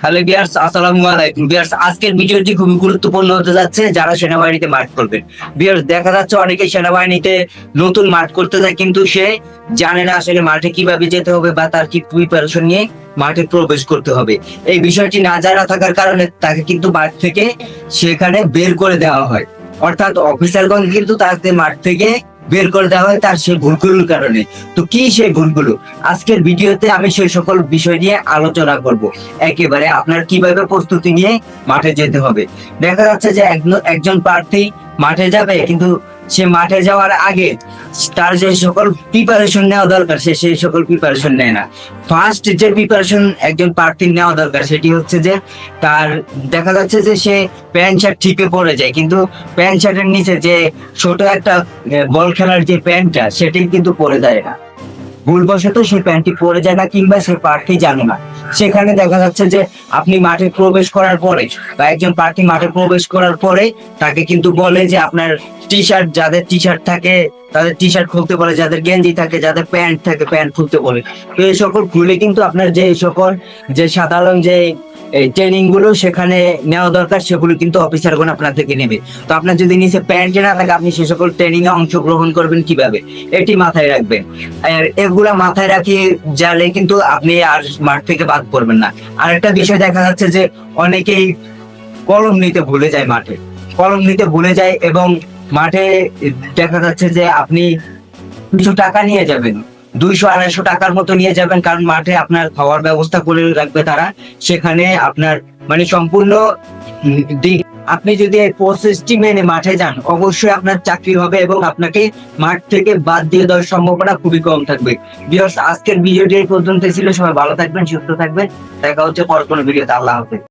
Hello viewers, আসসালামু আলাইকুম viewers. আজকের ভিডিওটি খুবই গুরুত্বপূর্ণ হতে যাচ্ছে যারা সেনাবাহিনীতে মাঠ করবেন। ভিউয়ার্স, দেখা যাচ্ছে অনেকে সেনাবাহিনীতে নতুন মাঠ করতে যায়, কিন্তু সে জানে না আসলে মাঠে কিভাবে যেতে হবে বা তার কি প্রিপারেশন নিয়ে মাঠে প্রবেশ করতে হবে। এই বিষয়টি না জানা থাকার কারণে তাকে কিন্তু মাঠ থেকে সেখানে বের করে দেওয়া হয়, অর্থাৎ অফিসারগণ কিন্তু তাকে মাঠ থেকে বের করে দেওয়া হয় তার সেই ভুলগুলোর কারণে। তো কি সেই ভুলগুলো, আজকের ভিডিওতে আমি সেই সকল বিষয় নিয়ে আলোচনা করব। একেবারে আপনার কিভাবে প্রস্তুতি নিয়ে মাঠে যেতে হবে। দেখা যাচ্ছে যে একজন প্রার্থী মাঠে যাবে, কিন্তু সে মাঠে যাওয়ার আগে তার যে সকল প্রিপারেশন নেওয়া দরকার সে সেই সকল প্রিপারেশন নেয় না। ফার্স্ট যে প্রিপারেশন একজন প্রার্থীর নেওয়া দরকার সেটি হচ্ছে যে তার দেখা যাচ্ছে যে সে প্যান্ট শার্ট ঠিকই পরে যায়, কিন্তু প্যান্ট শার্টের নিচে যে ছোট একটা বল খেলার যে প্যান্টটা সেটি কিন্তু পরে যায় না। ভুলবশত সেই প্যান্টটি পরে যায় না, কিংবা সে প্রার্থী জানে না। সেখানে দেখা যাচ্ছে যে আপনি মাঠে প্রবেশ করার পরে বা একজন প্রার্থী মাঠে প্রবেশ করার পরে তাকে কিন্তু বলে যে আপনার টি শার্ট, যাদের টি শার্ট থাকে তাদের টি শার্ট খুলতে বলে, যাদের গেঞ্জি থাকে, যাদের প্যান্ট থাকে প্যান্ট খুলতে বলে। তো এই সকল খুলে কিন্তু আপনার যে সকল যে সাধারণ যে এই ট্রেনিং গুলো সেখানে নেওয়া দরকার সেগুলো কিন্তু অফিসারগণ আপনার থেকে নেবে। তো আপনার যদি নিচে প্যান্ট না থাকে আপনি সে সকল ট্রেনিং এ অংশগ্রহণ করবেন কিভাবে, এটি মাথায় রাখবেন। আর এগুলা মাথায় রাখি জানলে কিন্তু আপনি আর মাঠ থেকে বাদ পড়বেন না। আর একটা বিষয় দেখা যাচ্ছে যে অনেকেই কলম নিতে ভুলে যায়, মাঠে কলম নিতে ভুলে যায়, এবং মাঠে দেখা যাচ্ছে যে আপনি কিছু টাকা নিয়ে যাবেন, 200-250 টাকার মতো নিয়ে যাবেন, কারণ মাঠে আপনার খাওয়ার ব্যবস্থা করে রাখবে তারা। সেখানে আপনার মানে সম্পূর্ণ দিক আপনি যদি এই প্রসেসটি মেনে মাঠে যান অবশ্যই আপনার চাকরি হবে, এবং আপনাকে মাঠ থেকে বাদ দিয়ে দেওয়ার সম্ভাবনা খুবই কম থাকবে। ভিউয়ার্স, আজকের ভিডিওটি এই পর্যন্ত ছিল। সবাই ভালো থাকবেন, সুস্থ থাকবেন। দেখা হচ্ছে পরে কোনো ভিডিওতে। আল্লাহ হাফেজ।